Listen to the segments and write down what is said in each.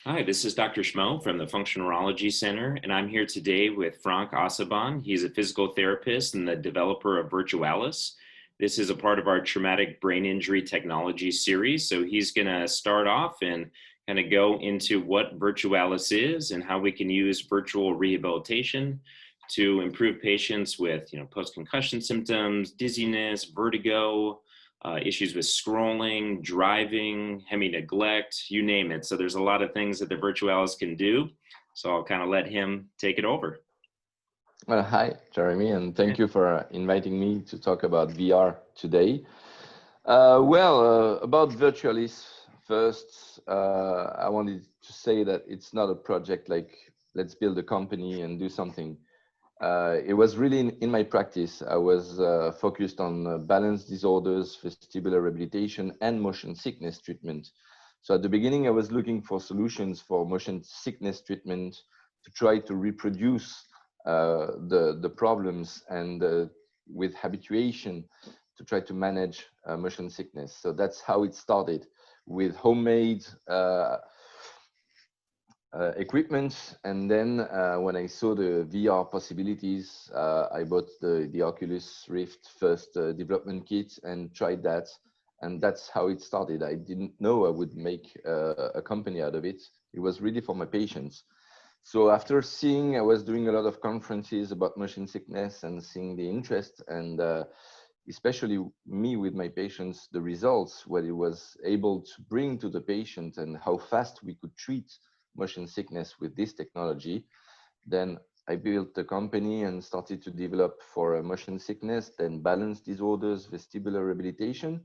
Hi, this is Dr. Schmo from the Functional Neurology Center, and I'm here today with Franck Assasban. He's a physical therapist and the developer of Virtualis. This is a part of our traumatic brain injury technology series. So he's going to start off and kind of go into what Virtualis is and how we can use virtual rehabilitation to improve patients with, post-concussion symptoms, dizziness, vertigo, issues with scrolling, driving, hemi-neglect, you name it. So there's a lot of things that the Virtualis can do. So I'll kind of let him take it over. Hi, Jeremy, and thank you for inviting me to talk about VR today. About Virtualis, first, I wanted to say that it's not a project like let's build a company and do something. It was really in my practice. I was focused on balance disorders, vestibular rehabilitation, and motion sickness treatment. So at the beginning, I was looking for solutions for motion sickness treatment to try to reproduce the problems and with habituation to try to manage motion sickness. So that's how it started with homemade equipment. And then when I saw the VR possibilities, I bought the Oculus Rift first development kit and tried that. And that's how it started. I didn't know I would make a company out of it. It was really for my patients. So after seeing, I was doing a lot of conferences about motion sickness and seeing the interest and especially me with my patients, the results, what it was able to bring to the patient and how fast we could treat motion sickness with this technology. Then I built the company and started to develop for motion sickness, then balance disorders, vestibular rehabilitation.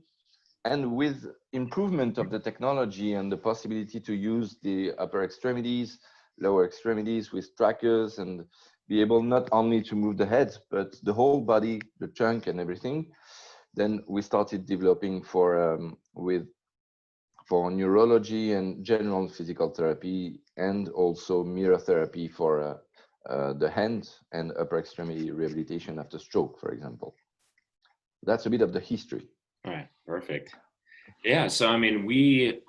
And with improvement of the technology and the possibility to use the upper extremities, lower extremities with trackers and be able not only to move the head, but the whole body, the trunk and everything. Then we started developing for neurology and general physical therapy, and also mirror therapy for the hand and upper extremity rehabilitation after stroke, for example. That's a bit of the history. All right, perfect. Yeah, so I mean,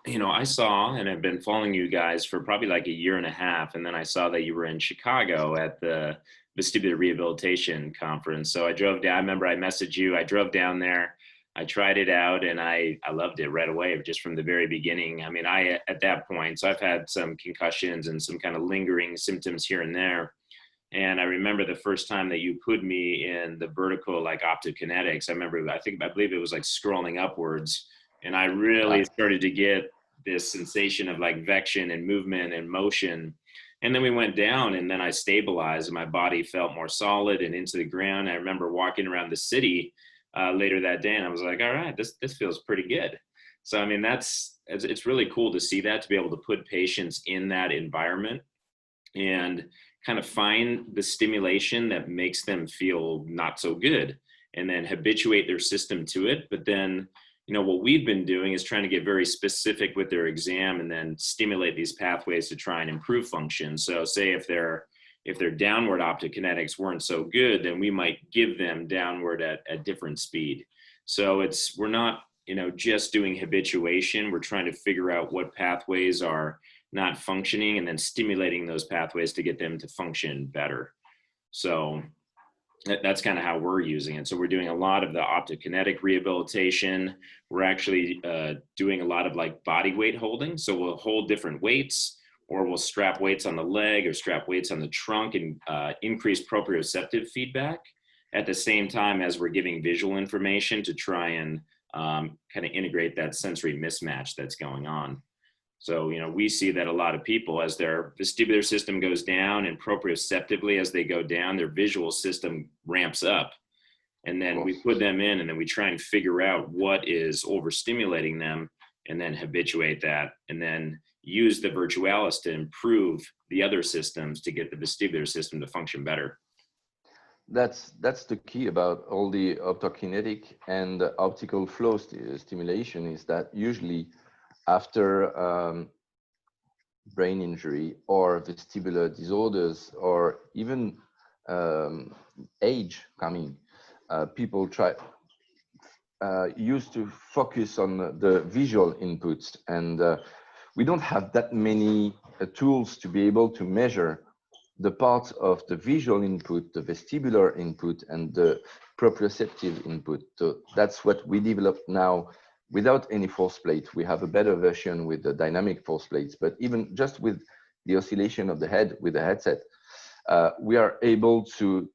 I saw and I've been following you guys for probably like a year and a half, and then I saw that you were in Chicago at the Vestibular Rehabilitation Conference. So I drove down, I remember I messaged you, I drove down there, I tried it out, and I loved it right away, just from the very beginning. I mean, at that point, so I've had some concussions and some kind of lingering symptoms here and there. And I remember the first time that you put me in the vertical, like optokinetics, I believe it was like scrolling upwards. And I really started to get this sensation of like vection and movement and motion. And then we went down, and then I stabilized and my body felt more solid and into the ground. I remember walking around the city later that day, and I was like, all right, this feels pretty good. So, I mean, it's really cool to see that, to be able to put patients in that environment and kind of find the stimulation that makes them feel not so good and then habituate their system to it. But then, what we've been doing is trying to get very specific with their exam and then stimulate these pathways to try and improve function. So say if their downward optokinetics weren't so good, then we might give them downward at different speed. So we're not, just doing habituation. We're trying to figure out what pathways are not functioning and then stimulating those pathways to get them to function better. So that's kind of how we're using it. So we're doing a lot of the optokinetic rehabilitation. We're actually doing a lot of like body weight holding. So we'll hold different weights, or we'll strap weights on the leg or strap weights on the trunk and increase proprioceptive feedback at the same time as we're giving visual information to try and kind of integrate that sensory mismatch that's going on. So, we see that a lot of people, as their vestibular system goes down and proprioceptively as they go down, their visual system ramps up. And then we put them in, and then we try and figure out what is overstimulating them and then habituate that, and then use the Virtualis to improve the other systems to get the vestibular system to function better. That's the key about all the optokinetic and optical flow stimulation, is that usually after brain injury or vestibular disorders, or even age coming, people used to focus on the visual inputs, and we don't have that many tools to be able to measure the part of the visual input, the vestibular input, and the proprioceptive input. So that's what we developed now without any force plate. We have a better version with the dynamic force plates, but even just with the oscillation of the head with the headset, we are able to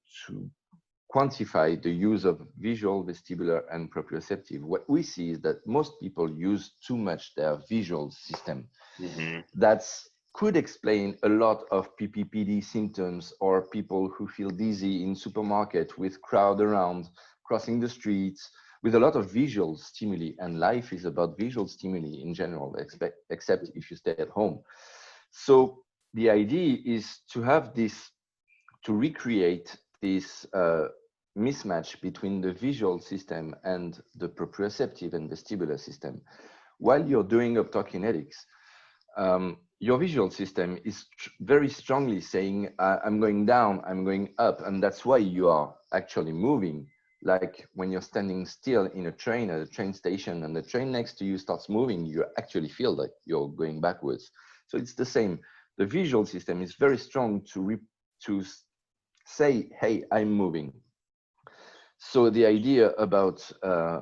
quantify the use of visual, vestibular, and proprioceptive. What we see is that most people use too much their visual system. Mm-hmm. That's could explain a lot of PPPD symptoms, or people who feel dizzy in supermarket with crowd around, crossing the streets, with a lot of visual stimuli. And life is about visual stimuli in general, except if you stay at home. So the idea is to have this, to recreate this mismatch between the visual system and the proprioceptive and vestibular system. While you're doing optokinetics, your visual system is very strongly saying, I'm going down, I'm going up. And that's why you are actually moving. Like when you're standing still in a train at a train station and the train next to you starts moving, you actually feel like you're going backwards. So it's the same. The visual system is very strong to say, hey, I'm moving. So the idea about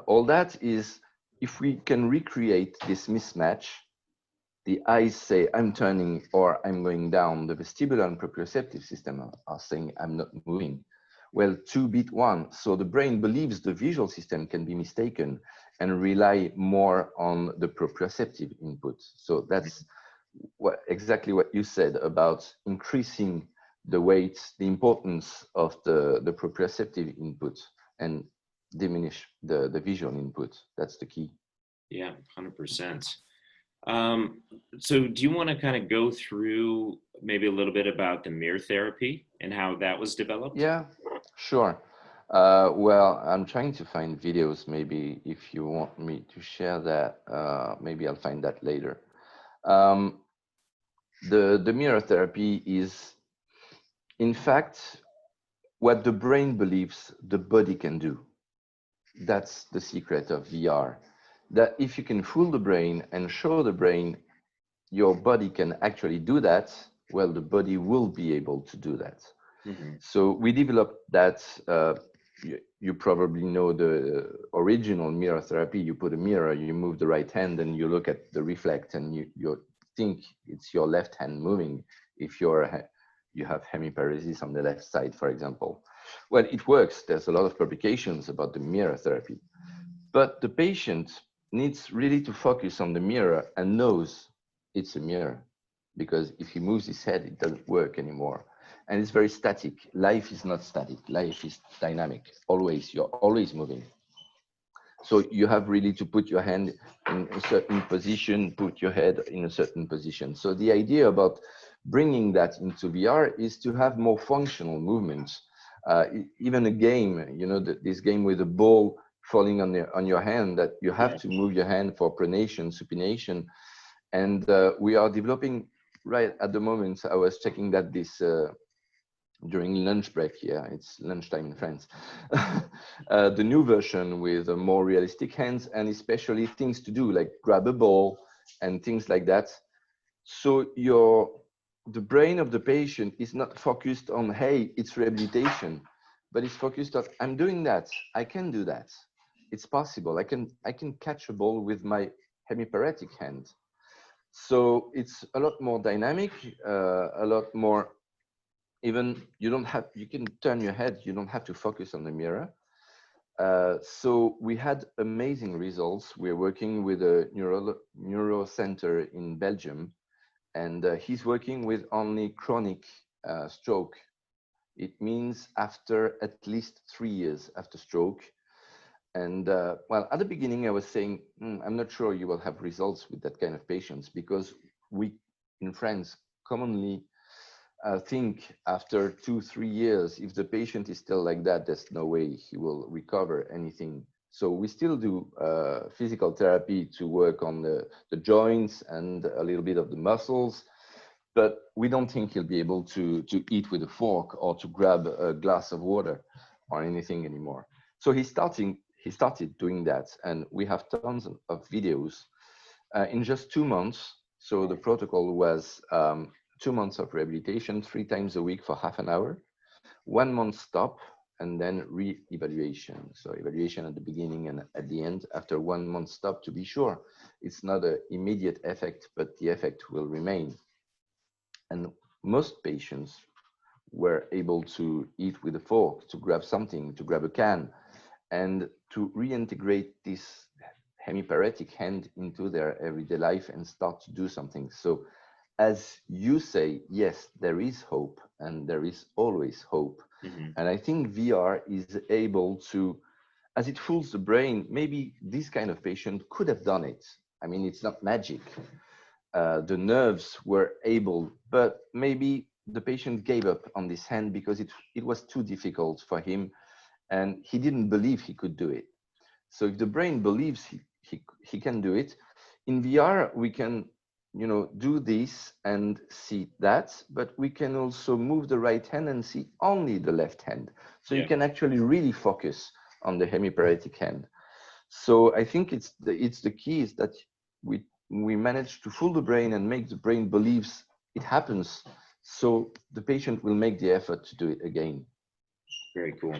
all that is, if we can recreate this mismatch, the eyes say, I'm turning or I'm going down. The vestibular and proprioceptive system are saying, I'm not moving. Well, 2 beat 1. So the brain believes the visual system can be mistaken and rely more on the proprioceptive input. So that's exactly what you said about increasing the weight, the importance of the proprioceptive input, and diminish the visual input. That's the key. Yeah, 100%. So do you want to kind of go through maybe a little bit about the mirror therapy and how that was developed? Yeah, sure. Well, I'm trying to find videos. Maybe if you want me to share that, maybe I'll find that later. Um, the mirror therapy is, in fact, what the brain believes the body can do. That's the secret of VR. That if you can fool the brain and show the brain your body can actually do that, well, the body will be able to do that. Mm-hmm. So we developed that. You probably know the original mirror therapy. You put a mirror, you move the right hand, and you look at the reflect, and you think it's your left hand moving if you have hemiparesis on the left side, for example. Well, it works. There's a lot of publications about the mirror therapy. But the patient needs really to focus on the mirror and knows it's a mirror, because if he moves his head, it doesn't work anymore. And it's very static. Life is not static. Life is dynamic. Always, you're always moving. So you have really to put your hand in a certain position, put your head in a certain position. So the idea about bringing that into VR is to have more functional movements. Even a game, you know, this game with a ball falling on your hand, that you have to move your hand for pronation, supination. And we are developing right at the moment. I was checking that during lunch break here, it's lunchtime in France, the new version with more realistic hands, and especially things to do like grab a ball and things like that. So the brain of the patient is not focused on, hey, it's rehabilitation, but it's focused on, I'm doing that, I can do that, it's possible, I can catch a ball with my hemiparetic hand. So it's a lot more dynamic, a lot more, even you can turn your head, you don't have to focus on the mirror. So we had amazing results. We're working with a neuro center in Belgium, and he's working with only chronic stroke. It means after at least 3 years after stroke. And well, at the beginning I was saying, I'm not sure you will have results with that kind of patients, because we in France commonly think after 2-3 years, if the patient is still like that, there's no way he will recover anything. So we still do physical therapy to work on the joints and a little bit of the muscles, but we don't think he'll be able to eat with a fork or to grab a glass of water or anything anymore. So he started doing that, and we have tons of videos. In just 2 months, So the protocol was 2 months of rehabilitation, 3 times a week for half an hour, 1 month stop, and then re-evaluation. So evaluation at the beginning and at the end after 1 month stop to be sure it's not an immediate effect, but the effect will remain. And most patients were able to eat with a fork, to grab something, to grab a can, and to reintegrate this hemiparetic hand into their everyday life and start to do something. So as you say, yes, there is hope, and there is always hope. Mm-hmm. And I think VR is able to, as it fools the brain, maybe this kind of patient could have done it. I mean, it's not magic. The nerves were able, but maybe the patient gave up on this hand because it was too difficult for him and he didn't believe he could do it. So if the brain believes he can do it, in VR, we can, do this and see that, but we can also move the right hand and see only the left hand. So you can actually really focus on the hemiparetic hand. So I think it's the key is that we manage to fool the brain and make the brain believes it happens. So the patient will make the effort to do it again. Very cool.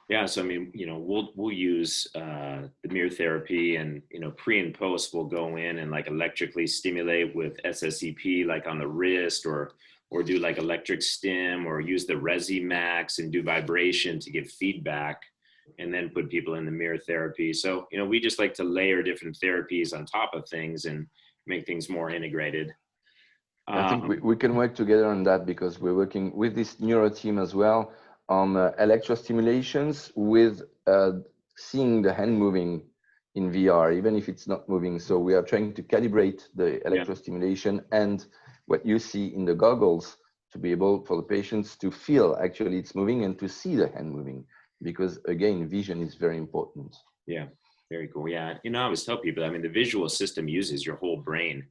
Yeah, so I mean, we'll use the mirror therapy, and pre and post we'll go in and like electrically stimulate with SSEP, like on the wrist, or do like electric stim, or use the Resi Max and do vibration to give feedback, and then put people in the mirror therapy. So we just like to layer different therapies on top of things and make things more integrated. I think we can work together on that because we're working with this neuro team as well on electrostimulations with seeing the hand moving in VR, even if it's not moving. So we are trying to calibrate the electrostimulation and what you see in the goggles to be able for the patients to feel actually it's moving and to see the hand moving, because again, vision is very important. Yeah, very cool. Yeah, I always tell people, I mean, the visual system uses your whole brain.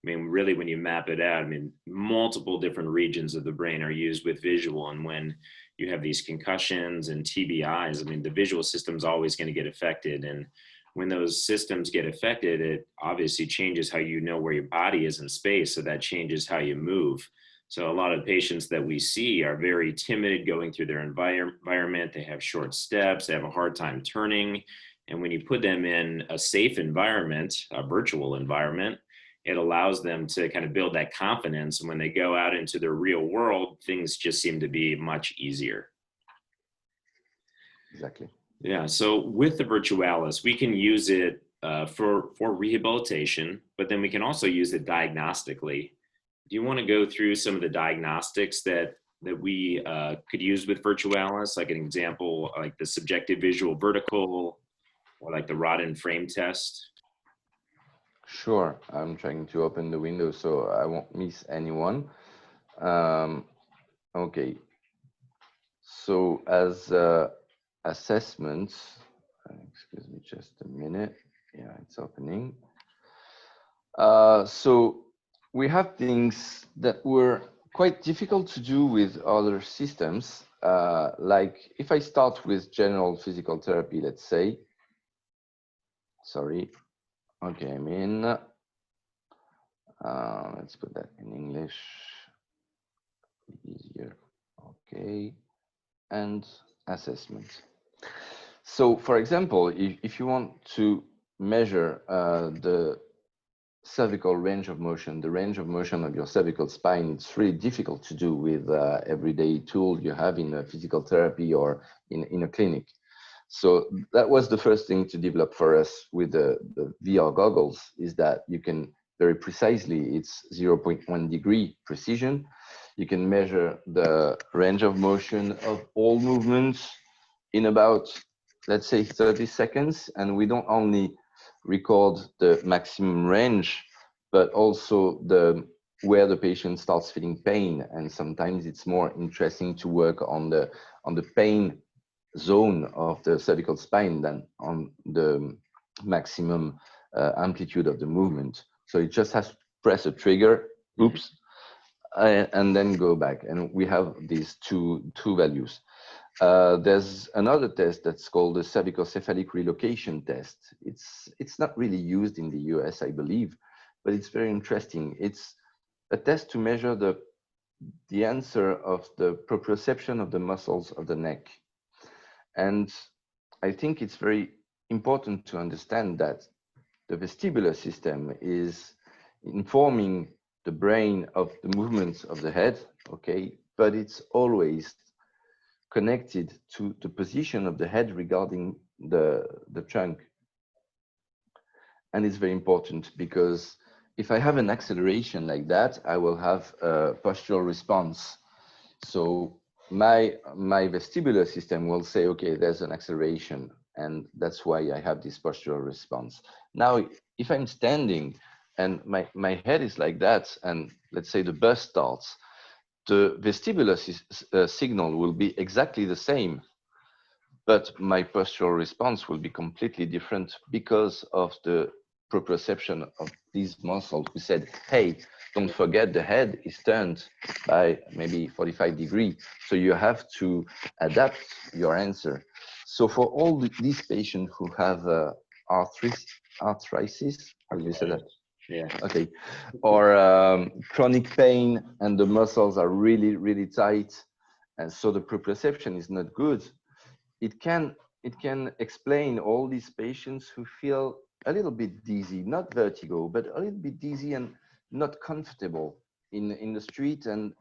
I mean, really, when you map it out, I mean, multiple different regions of the brain are used with visual. And when you have these concussions and TBIs, I mean, the visual system's always going to get affected. And when those systems get affected, it obviously changes how you know where your body is in space. So that changes how you move. So a lot of patients that we see are very timid going through their environment. They have short steps. They have a hard time turning. And when you put them in a safe environment, a virtual environment, it allows them to kind of build that confidence. And when they go out into the real world, things just seem to be much easier. Exactly. Yeah. So with the Virtualis, we can use it for rehabilitation, but then we can also use it diagnostically. Do you want to go through some of the diagnostics that we could use with Virtualis, like an example, like the subjective visual vertical, or like the rod and frame test? Sure. I'm trying to open the window so I won't miss anyone. Okay. So as assessments, excuse me just a minute. Yeah, it's opening. So we have things that were quite difficult to do with other systems. Like if I start with general physical therapy, let's say, sorry. Okay, I'm in. Let's put that in English. Easier. Okay. And assessment. So for example, if you want to measure the cervical range of motion, the range of motion of your cervical spine, it's really difficult to do with everyday tool you have in a physical therapy or in a clinic. So that was the first thing to develop for us with the VR goggles, is that you can very precisely, it's 0.1 degree precision. You can measure the range of motion of all movements in about, let's say, 30 seconds. And we don't only record the maximum range, but also where the patient starts feeling pain. And sometimes it's more interesting to work on the pain zone of the cervical spine than on the maximum amplitude of the movement. So it just has to press a trigger, oops, and then go back. And we have these two values. There's another test that's called the cervicocephalic relocation test. It's not really used in the US, I believe, but it's very interesting. It's a test to measure the answer of the proprioception of the muscles of the neck. And I think it's very important to understand that the vestibular system is informing the brain of the movements of the head, okay, but it's always connected to the position of the head regarding the trunk. And it's very important because if I have an acceleration like that, I will have a postural response. So my vestibular system will say, okay, there's an acceleration, and that's why I have this postural response. Now, if I'm standing and my head is like that, and let's say the bus starts, the vestibular signal will be exactly the same, but my postural response will be completely different because of the proprioception of these muscles who said, hey, don't forget the head is turned by maybe 45 degrees. So you have to adapt your answer. So for all these patients who have arthritis, how do you say that? Yeah. Okay. Or chronic pain and the muscles are really, really tight. And so the proprioception is not good. It can explain all these patients who feel a little bit dizzy, not vertigo, but a little bit dizzy and not comfortable in the street, and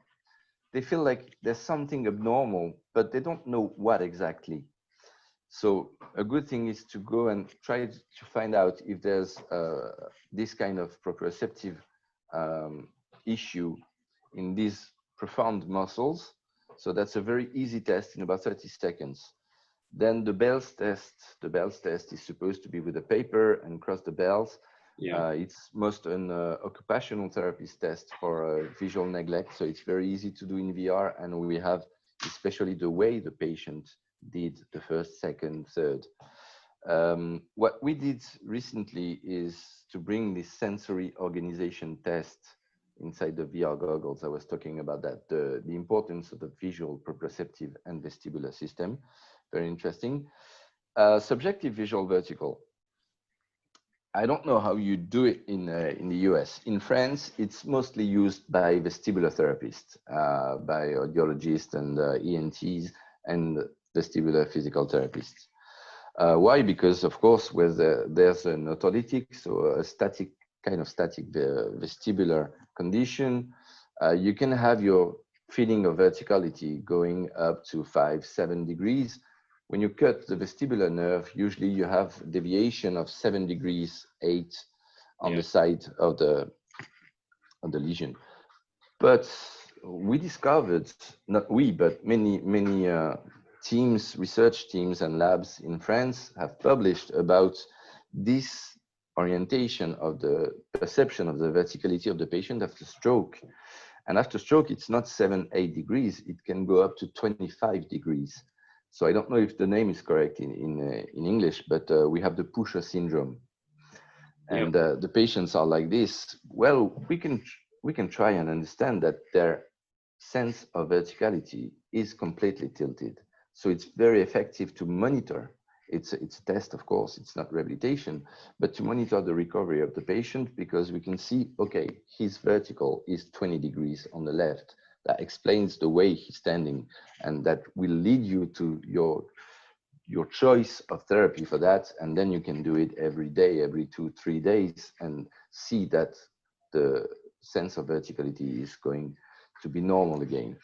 they feel like there's something abnormal, but they don't know what exactly. So a good thing is to go and try to find out if there's this kind of proprioceptive issue in these profound muscles. So that's a very easy test in about 30 seconds. Then the Bell's test. The Bell's test is supposed to be with a paper and cross the bells. Yeah. It's most an occupational therapist test for visual neglect. So it's very easy to do in VR. And we have especially the way the patient did the first, second, third. What we did recently is to bring this sensory organization test inside the VR goggles. I was talking about that, the importance of the visual, proprioceptive, and vestibular system. Very interesting. Subjective visual vertical. I don't know how you do it in the US. In France, it's mostly used by vestibular therapists, by audiologists and ENTs and vestibular physical therapists. Why? Because of course, with there's an autolytic, so a static vestibular condition, you can have your feeling of verticality going up to 5-7 degrees. When you cut the vestibular nerve, usually you have deviation of 7 degrees, 8 on the side of the lesion. But we discovered, not we, but many teams, research teams and labs in France have published about this orientation of the perception of the verticality of the patient after stroke. And after stroke, it's not 7-8 degrees, it can go up to 25 degrees. So I don't know if the name is correct in English, but we have the pusher syndrome. And the patients are like this. Well, we can try and understand that their sense of verticality is completely tilted. So it's very effective to monitor. It's a test, of course, it's not rehabilitation, but to monitor the recovery of the patient, because we can see, okay, his vertical is 20 degrees on the left. That explains the way he's standing, and that will lead you to your choice of therapy for that. And then you can do it every day, every 2-3 days, and see that the sense of verticality is going to be normal again.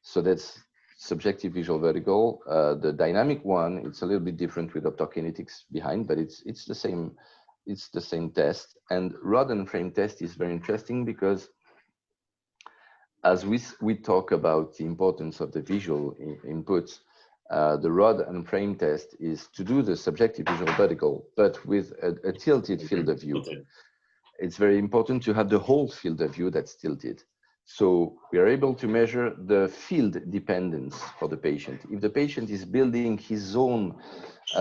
So that's subjective visual vertical. The dynamic one, it's a little bit different with optokinetics behind, but it's the same test. And rod and frame test is very interesting because as we talk about the importance of the visual inputs, the rod and frame test is to do the subjective visual vertical, but with a tilted field of view. It's very important to have the whole field of view that's tilted. So we are able to measure the field dependence for the patient. If the patient is building his own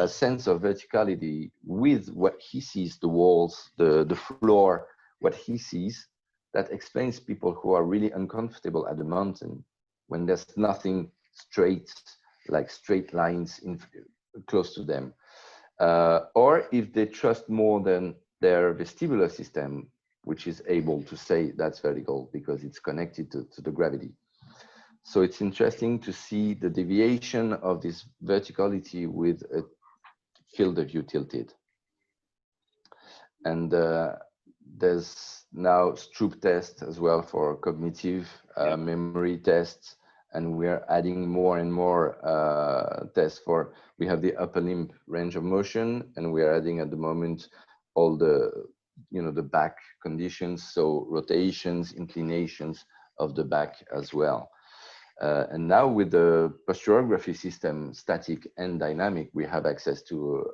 sense of verticality with what he sees, the walls, the floor, what he sees, that explains people who are really uncomfortable at the mountain when there's nothing straight, like straight lines close to them. Or if they trust more than their vestibular system, which is able to say that's vertical because it's connected to the gravity. So it's interesting to see the deviation of this verticality with a field of view tilted. And there's now Stroop test as well for cognitive memory tests. And we are adding more and more tests for, we have the upper limb range of motion, and we are adding at the moment all the, the back conditions, so rotations, inclinations of the back as well. And now with the posturography system, static and dynamic, we have access to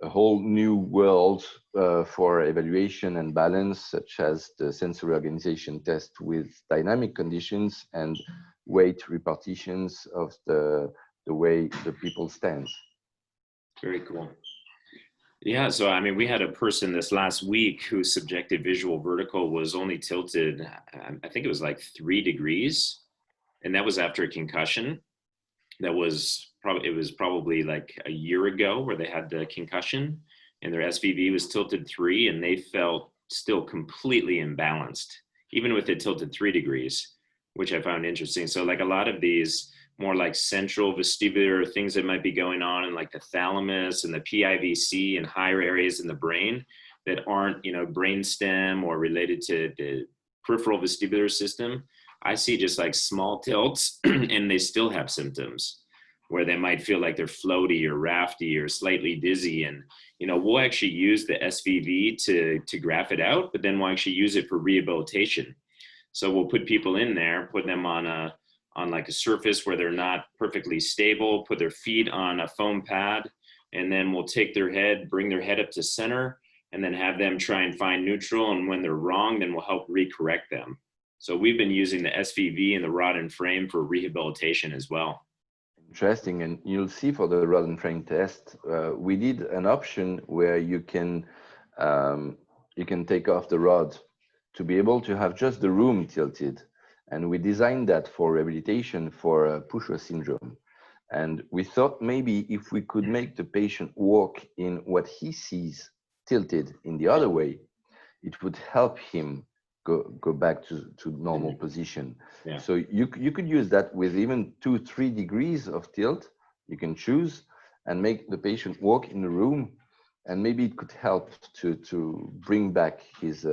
a whole new world for evaluation and balance, such as the sensory organization test with dynamic conditions and weight repartitions of the way the people stand. Very cool. Yeah, so I mean, we had a person this last week whose subjective visual vertical was only tilted, I think it was like 3 degrees, and that was after a concussion. That was probably like a year ago where they had the concussion, and their SVV was tilted 3, and they felt still completely imbalanced, even with it tilted 3 degrees, which I found interesting. So like a lot of these more like central vestibular things that might be going on in like the thalamus and the PIVC and higher areas in the brain that aren't, brainstem or related to the peripheral vestibular system, I see just like small tilts and they still have symptoms where they might feel like they're floaty or rafty or slightly dizzy. And, we'll actually use the SVV to graph it out, but then we'll actually use it for rehabilitation. So we'll put people in there, put them on like a surface where they're not perfectly stable, put their feet on a foam pad, and then we'll take their head, bring their head up to center, and then have them try and find neutral. And when they're wrong, then we'll help recorrect them. So we've been using the SVV and the rod and frame for rehabilitation as well. Interesting. And you'll see for the rod and frame test, we did an option where you can take off the rod to be able to have just the room tilted. And we designed that for rehabilitation for Pusher syndrome. And we thought maybe if we could make the patient walk in what he sees tilted in the other way, it would help him go back to normal position. Yeah. So you could use that with even 2-3 degrees of tilt. You can choose and make the patient walk in the room, and maybe it could help to bring back his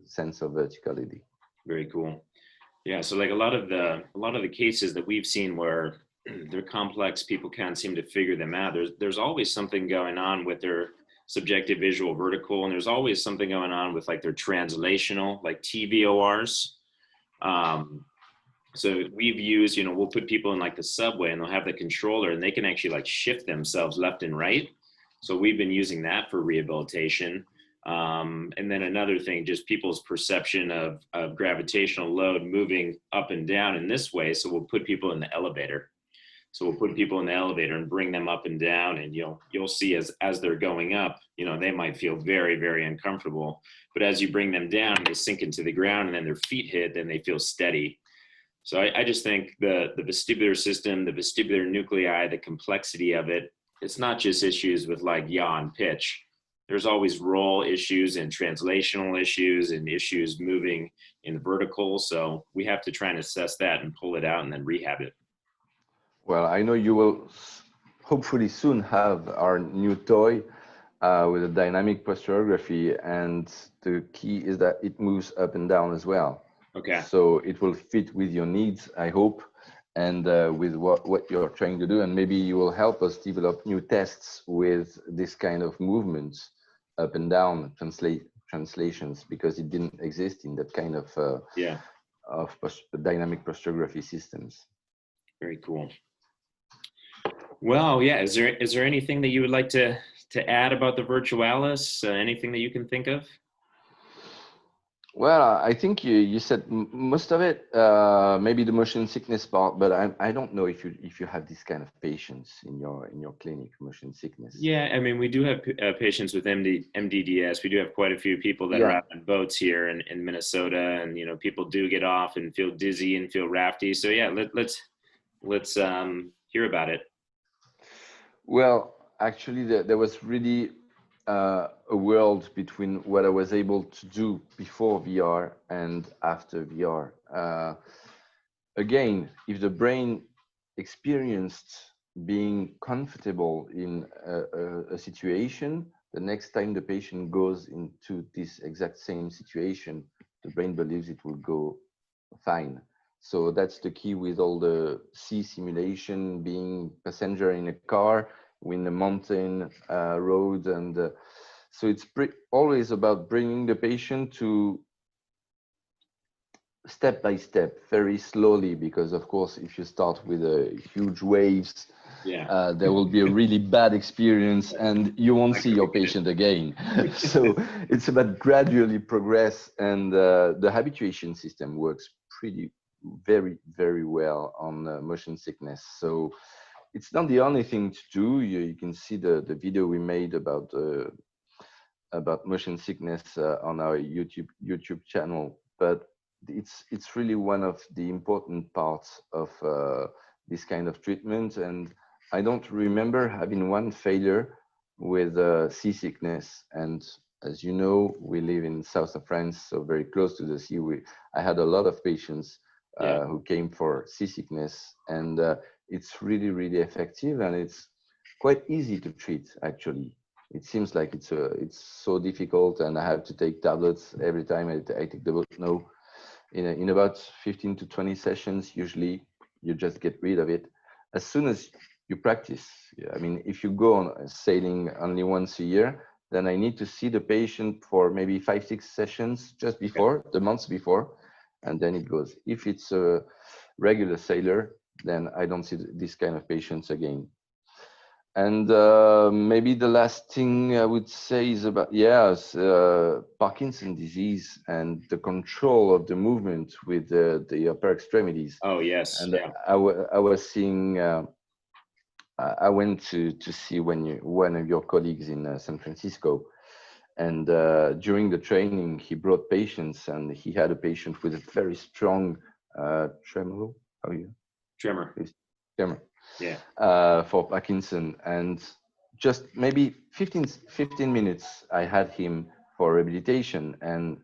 sense of verticality. Very cool. Yeah, so like a lot of the cases that we've seen where they're complex, people can't seem to figure them out. There's always something going on with their subjective visual vertical, and there's always something going on with like their translational, like TVORs. So we've used, we'll put people in like the subway and they'll have the controller and they can actually like shift themselves left and right. So we've been using that for rehabilitation. And then another thing, just people's perception of gravitational load moving up and down in this way. So we'll put people in the elevator. So we'll put people in the elevator and bring them up and down, and you'll see as they're going up, they might feel very, very uncomfortable. But as you bring them down, they sink into the ground and then their feet hit, then they feel steady. So I just think the vestibular system, the vestibular nuclei, the complexity of it, it's not just issues with like yaw and pitch. There's always roll issues and translational issues and issues moving in the vertical. So we have to try and assess that and pull it out and then rehab it. Well, I know you will hopefully soon have our new toy with a dynamic posturography, and the key is that it moves up and down as well. Okay. So it will fit with your needs, I hope, and with what you're trying to do, and maybe you will help us develop new tests with this kind of movements up and down translations, because it didn't exist in that kind of dynamic posturography systems. Very cool. Well, yeah. Is there anything that you would like to add about the Virtualis? Anything that you can think of? Well, I think you said most of it. Maybe the motion sickness part, but I don't know if you have this kind of patients in your clinic, motion sickness. Yeah, I mean, we do have patients with MDDS. We do have quite a few people that are out on boats here in Minnesota, and people do get off and feel dizzy and feel rafty. So yeah, let's hear about it. Well, actually, there was really a world between what I was able to do before VR and after VR. Again, if the brain experienced being comfortable in a situation, the next time the patient goes into this exact same situation, the brain believes it will go fine. So that's the key with all the C simulation, being passenger in a car, in a mountain road, and so it's always about bringing the patient to step by step, very slowly, because of course, if you start with huge waves, Yeah. there will be a really bad experience and you won't see your patient again. So it's about gradually progress, and the habituation system works very well on motion sickness. So it's not the only thing to do. You can see the video we made about motion sickness on our YouTube channel, but it's really one of the important parts of this kind of treatment. And I don't remember having one failure with seasickness. And as you know, we live in south of France, so very close to the sea. I had a lot of patients Yeah. who came for seasickness, and it's really effective, and it's quite easy to treat actually. It seems like it's so difficult, and I have to take tablets every time I take the book. No, in about 15 to 20 sessions, usually you just get rid of it as soon as you practice. I mean, if you go on sailing only once a year, then I need to see the patient for maybe 5, 6 sessions just before, the months before, and then it goes. If it's a regular sailor, then I don't see this kind of patients again. And maybe the last thing I would say is about, yes, Parkinson disease and the control of the movement with the upper extremities. Oh, yes. And Yeah. I was seeing, I went to see one of your colleagues in San Francisco. And during the training, he brought patients, and he had a patient with a very strong tremolo. How are you? Tremor. Tremor. Yeah. For Parkinson, and just maybe 15 minutes I had him for rehabilitation, and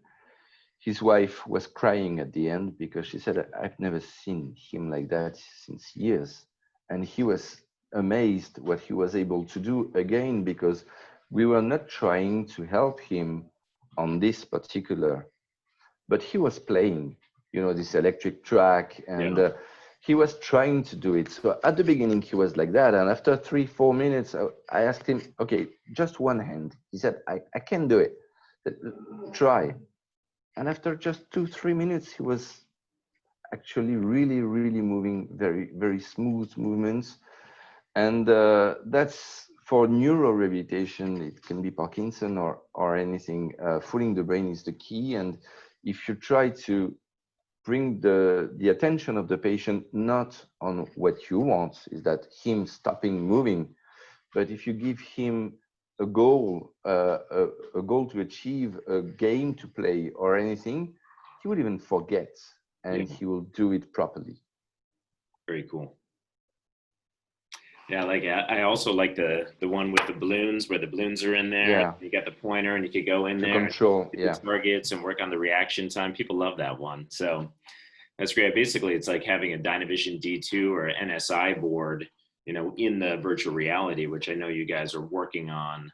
his wife was crying at the end because she said, I've never seen him like that since years. And he was amazed what he was able to do again, because we were not trying to help him on this particular, but he was playing, this electric track, and Yeah. he was trying to do it. So at the beginning he was like that, and after 3, 4 minutes I asked him, okay, just one hand. He said, I can do it. Try. And after just 2, 3 minutes he was actually really moving very smooth movements. And that's for neuro rehabilitation. It can be Parkinson or anything. Fooling the brain is the key. And if you try to bring the attention of the patient not on what you want, is that him stopping moving, but if you give him a goal, a goal to achieve, a game to play or anything, he will even forget, and Yeah. he will do it properly. Very cool. Yeah, like I also like the one with the balloons, where the balloons are in there. Yeah, You got the pointer, and you could go in to there, control. hit Yeah, the targets, and work on the reaction time. People love that one. So that's great. Basically, it's like having a Dynavision D2 or NSI board, in the virtual reality, which I know you guys are working on.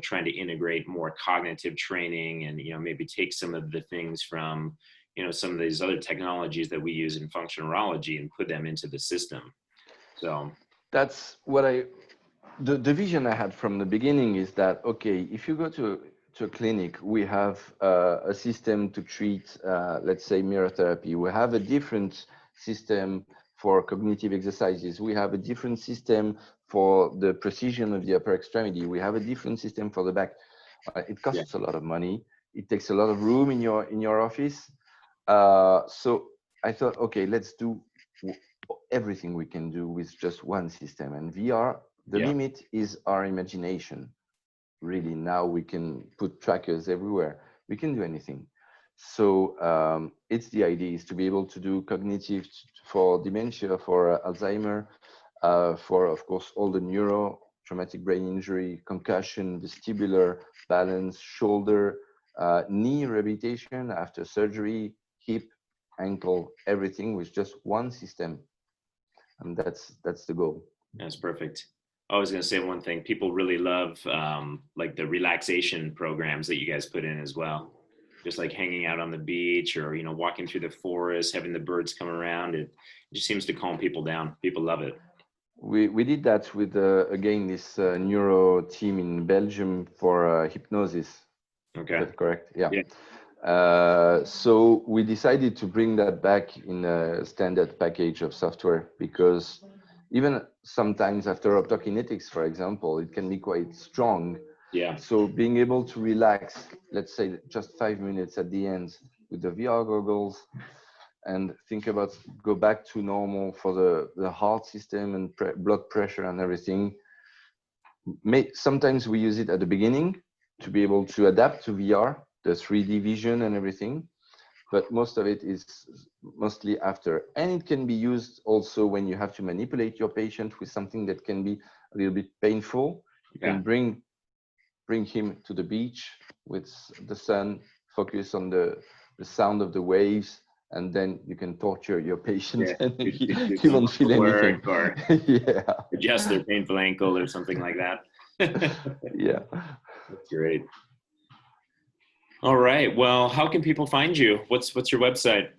Trying to integrate more cognitive training, and maybe take some of the things from some of these other technologies that we use in functional neurology and put them into the system. So that's what the vision I had from the beginning is that, okay, if you go to a clinic, we have a system to treat, let's say, mirror therapy. We have a different system for cognitive exercises. We have a different system for the precision of the upper extremity. We have a different system for the back. It yeah, costs a lot of money. It takes a lot of room in your office. So I thought, okay, let's do everything we can do with just one system. And VR, the yeah, limit is our imagination. Really, now we can put trackers everywhere. We can do anything. So it's the idea is to be able to do cognitive for dementia, for Alzheimer, for, of course, all the neuro traumatic brain injury, concussion, vestibular, balance, shoulder, knee rehabilitation after surgery, hip, ankle, everything with just one system. And that's the goal. That's perfect. I was going to say one thing. People really love like the relaxation programs that you guys put in as well. Just like hanging out on the beach or, you know, walking through the forest, having the birds come around. It just seems to calm people down. People love it. We did that with, again, this neuro team in Belgium for hypnosis. Okay. Is that correct? Yeah. Yeah. So we decided to bring that back in a standard package of software, because even sometimes after optokinetics, for example, it can be quite strong. Yeah. So being able to relax, let's say just 5 minutes at the end with the VR goggles, and think about go back to normal for the heart system and blood pressure and everything. Sometimes we use it at the beginning to be able to adapt to VR, the 3D vision and everything, but most of it is mostly after. And it can be used also when you have to manipulate your patient with something that can be a little bit painful. You can bring him to the beach with the sun, focus on the sound of the waves, and then you can torture your patient and he won't feel anything. Or Yeah. adjust their painful ankle or something like that. Yeah. That's great. All right. Well, how can people find you? What's your website?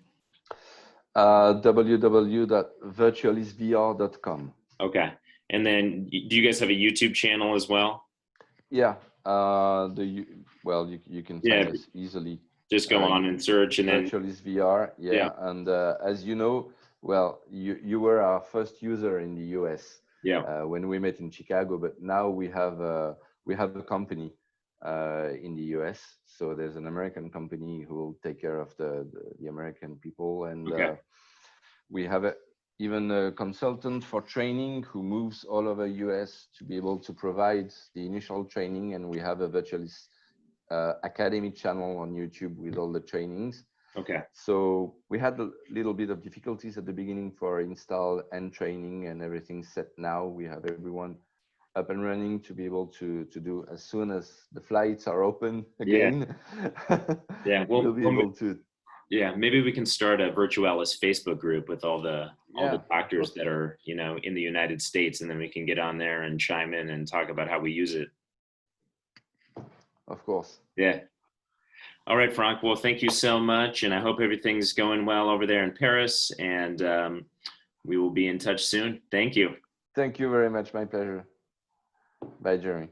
www.virtualistvr.com. Okay. And then do you guys have a YouTube channel as well? Yeah. Well, you can find us easily. Just go on and search, and then Virtualist VR. Yeah. And as you know, well, you were our first user in the US. Yeah. When we met in Chicago, but now we have a company in the US. So there's an American company who will take care of the American people, and we have even a consultant for training who moves all over US to be able to provide the initial training, and we have a Virtualist Academy channel on YouTube with all the trainings. Okay. So we had a little bit of difficulties at the beginning for install and training, and everything set now. We have everyone up and running to be able to do as soon as the flights are open again. Yeah. We'll be able to. Yeah, maybe we can start a Virtualis Facebook group with all the doctors that are, you know, in the United States, and then we can get on there and chime in and talk about how we use it. Of course. Yeah. All right, Franck. Well, thank you so much, and I hope everything's going well over there in Paris, and we will be in touch soon. Thank you. Thank you very much. My pleasure. Bye, Jeremy.